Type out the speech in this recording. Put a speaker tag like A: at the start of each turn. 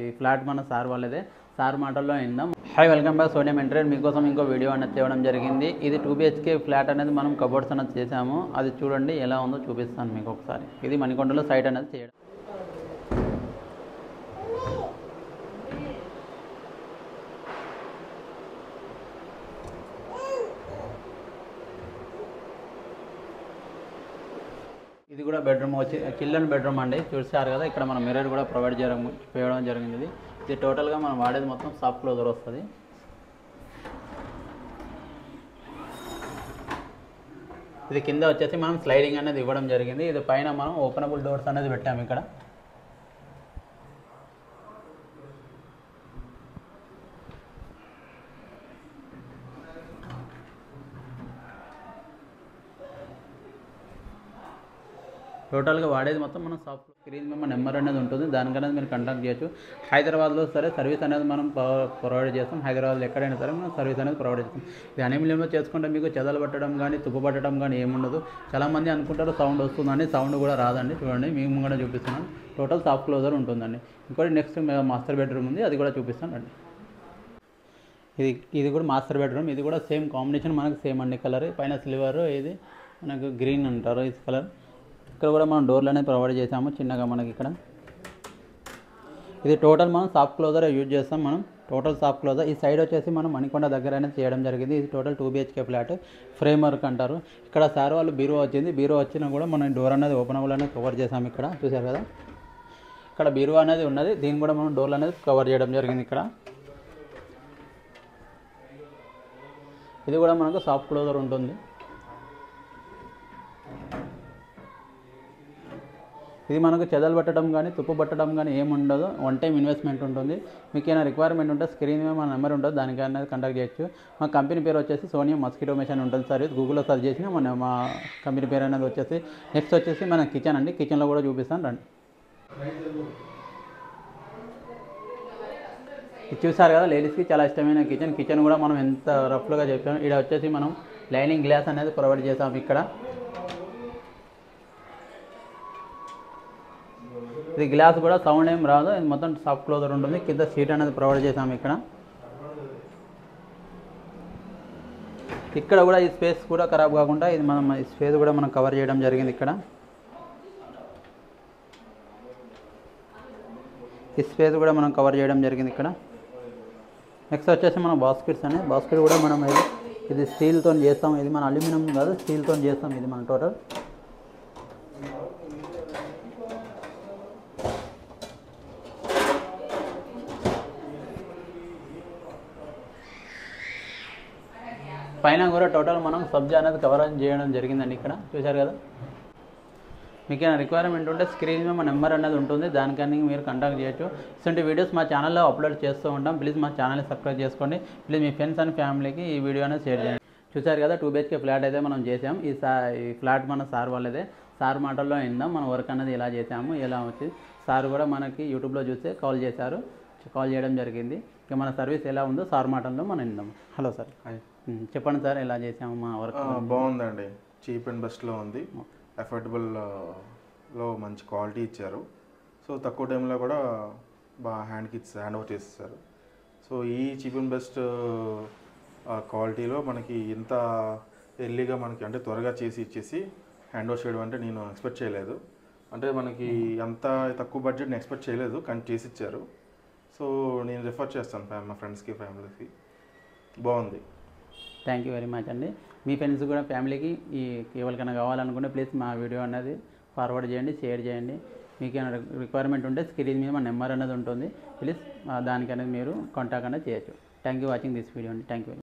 A: ఈ ఫ్లాట్ మన సార్ వాళ్ళదే. సార్ మాటల్లో విందాం. Hi, welcome back. సోనియా మెంటరేట్ మీకోసం ఇంకో వీడియో అనేది తేవడం జరిగింది. ఇది 2 BHK ఫ్లాట్ అనేది మనం కబోర్డ్స్ అనేది చేసాము. అది చూడండి ఎలా ఉందో చూపిస్తాను మీకు ఒకసారి. ఇది మణికొండలో సైట్ అనేది చేయడం. ఇది కూడా బెడ్రూమ్ వచ్చి చిల్డ్రన్ బెడ్రూమ్ అండి. చూసారు కదా, ఇక్కడ మనం మిర్రర్ కూడా ప్రొవైడ్ చేయడం జరిగింది. ఇది టోటల్గా మనం వాడేది మొత్తం సాఫ్ట్ క్లోజర్ వస్తుంది. ఇది కింద వచ్చేసి మనం స్లైడింగ్ అనేది ఇవ్వడం జరిగింది. ఇది పైన మనం ఓపెనబుల్ డోర్స్ అనేది పెట్టాము. ఇక్కడ టోటల్గా వాడేది మొత్తం మనం సాఫ్ట్ స్క్రీన్ మీద నెంబర్ అనేది ఉంటుంది. దానికనేది మీరు కాంటాక్ట్ చేయొచ్చు. హైదరాబాద్లో సరే సర్వీస్ అనేది మనం ప్రొవైడ్ చేస్తాం. హైదరాబాద్లో ఎక్కడైనా సరే మనం సర్వీస్ అనేది ప్రొవైడ్ చేస్తాం. ఇది అనిమిలియంలో చేసుకుంటే మీకు చెదలు పట్టడం కానీ తుప్పు పట్టడం కానీ ఏముండదు. చాలామంది అనుకుంటారు సౌండ్ వస్తుందని, సౌండ్ కూడా రాదండి. చూడండి, మేము కూడా చూపిస్తున్నాను. టోటల్ సాఫ్ట్ క్లోజర్ ఉంటుందండి. ఇంకోటి నెక్స్ట్ మాస్టర్ బెడ్రూమ్ ఉంది, అది కూడా చూపిస్తాను అండి. ఇది కూడా మాస్టర్ బెడ్రూమ్. ఇది కూడా సేమ్ కాంబినేషన్ మనకు సేమ్ అండి. కలర్ పైన సిల్వర్, ఇది మనకు గ్రీన్ అంటారు ఈ కలర్. ఇక్కడ కూడా మనం డోర్లు అనేది ప్రొవైడ్ చేసాము చిన్నగా మనకి ఇక్కడ. ఇది టోటల్ మనం సాఫ్ట్ క్లోజర్ యూజ్ చేస్తాం. మనం టోటల్ సాఫ్ట్ క్లోజర్. ఈ సైడ్ వచ్చేసి మనం మణికొండ దగ్గర అనేది చేయడం జరిగింది. ఇది total 2 BHK flat. Frame work అంటారు. ఇక్కడ సార్ వాళ్ళు బీరో వచ్చింది. బీరో వచ్చినా కూడా మనం డోర్ అనేది ఓపెనబుల్ అనేది కవర్ చేసాము. ఇక్కడ చూసారు కదా, ఇక్కడ బీరో అనేది ఉన్నది. దీన్ని కూడా మనం డోర్లు అనేది కవర్ చేయడం జరిగింది. ఇక్కడ ఇది కూడా మనకు సాఫ్ట్ క్లోజర్ ఉంటుంది. ఇది మనకు చెదలు పట్టడం కానీ తుప్పు పట్టడం కానీ ఏముండదు. 1 టైం ఇన్వెస్ట్మెంట్ ఉంటుంది. మీకు ఏమైనా రిక్వైర్మెంట్ ఉంటే స్క్రీన్ మీద మన నెంబర్ ఉంటుంది, దానికి అనేది కాంటాక్ట్ చేయొచ్చు. మా కంపెనీ పేరు వచ్చేసి సోనియా మస్కిటో మెషిన్ ఉంటుంది సర్వీస్. గూగుల్లో సర్చ్ చేసిన మా కంపెనీ పేరు అనేది వచ్చేసి. నెక్స్ట్ వచ్చేసి మన కిచెన్ అండి. కిచెన్లో కూడా చూపిస్తాను రండి. ఇది చూసారు కదా, లేడీస్కి చాలా ఇష్టమైన కిచెన్. కిచెన్ కూడా మనం ఎంత రఫ్గా చెప్పాము. ఇక్కడ వచ్చేసి మనం లైనింగ్ గ్లాస్ అనేది ప్రొవైడ్ చేసాము. ఇక్కడ ఇది గ్లాస్ కూడా సౌండ్ ఏం రాదు. ఇది మొత్తం సాఫ్ట్ క్లోజర్ ఉంటుంది. కింద సీట్ అనేది ప్రొవైడ్ చేసాము. ఇక్కడ కూడా ఈ స్పేస్ కూడా ఖరాబ్ కాకుండా ఇది మనం ఈ స్పేస్ కూడా మనం కవర్ చేయడం జరిగింది. ఇక్కడ ఈ స్పేస్ కూడా మనం కవర్ చేయడం జరిగింది. ఇక్కడ నెక్స్ట్ వచ్చేసి మనం బాస్కెట్స్ అని. బాస్కెట్ కూడా మనం ఇది స్టీల్తో చేస్తాం. ఇది మన అల్యూమినియం కాదు, స్టీల్తో చేస్తాం. ఇది మన టోటల్ పైన కూడా టోటల్ మనం సబ్జా అనేది కవర్ చేయడం జరిగిందండి. ఇక్కడ చూశారు కదా. మీకు ఏమైనా రిక్వైర్మెంట్ ఉంటే స్క్రీన్ మీద మా నెంబర్ అనేది ఉంటుంది, దానికని మీరు కాంటాక్ట్ చేయొచ్చు. ఇటువంటి వీడియోస్ మా ఛానల్లో అప్లోడ్ చేస్తూ ఉంటాం. ప్లీజ్ మా ఛానల్ని సబ్స్క్రైబ్ చేసుకోండి. ప్లీజ్ మీ ఫ్రెండ్స్ అండ్ ఫ్యామిలీకి ఈ వీడియో అనేది షేర్ చేయండి. చూశారు కదా, 2 BHK ఫ్లాట్ అయితే మనం చేసాం. ఈ ఫ్లాట్ మన సార్ వాళ్ళదే. సార్ మాటల్లో విందాం మన వర్క్ అనేది ఎలా చేసాము, ఎలా వచ్చి. సార్ కూడా మనకి యూట్యూబ్లో చూస్తే కాల్ చేయడం జరిగింది. ఇక మన సర్వీస్ ఎలా ఉందో సార్ మాటల్లో మనం విందాం. Hello sir. చెప్పండి సార్, ఎలా చేసాము మా వర్క్?
B: బాగుందండి. చీప్ అండ్ బెస్ట్లో ఉంది. అఫోర్డబుల్లో మంచి క్వాలిటీ ఇచ్చారు. సో తక్కువ టైంలో కూడా బాగా హ్యాండ్ ఓవర్ చేసేసారు. సో ఈ చీప్ అండ్ బెస్ట్ క్వాలిటీలో మనకి ఇంత ఎర్లీగా మనకి అంటే త్వరగా చేసి ఇచ్చేసి హ్యాండ్ ఓవర్ చేయడం అంటే నేను ఎక్స్పెక్ట్ చేయలేదు. అంటే మనకి అంత తక్కువ బడ్జెట్ని ఎక్స్పెక్ట్ చేయలేదు, కానీ చేసి ఇచ్చారు. సో నేను రిఫర్ చేస్తాను మా ఫ్రెండ్స్కి, ఫ్యామిలీకి. బాగుంది.
A: థ్యాంక్ యూ వెరీ మచ్ అండి. మీ ఫ్రెండ్స్ కూడా ఫ్యామిలీకి ఎవరికైనా కావాలనుకుంటే ప్లీజ్ మా వీడియో అనేది ఫార్వర్డ్ చేయండి, షేర్ చేయండి. మీకు ఏమైనా రిక్వైర్మెంట్ ఉంటే స్క్రీన్ మీద మా నెంబర్ అనేది ఉంటుంది. ప్లీజ్ దానికనేది మీరు కాంటాక్ట్ అనేది చేయొచ్చు. Thank you watching this video అండి. Thank you.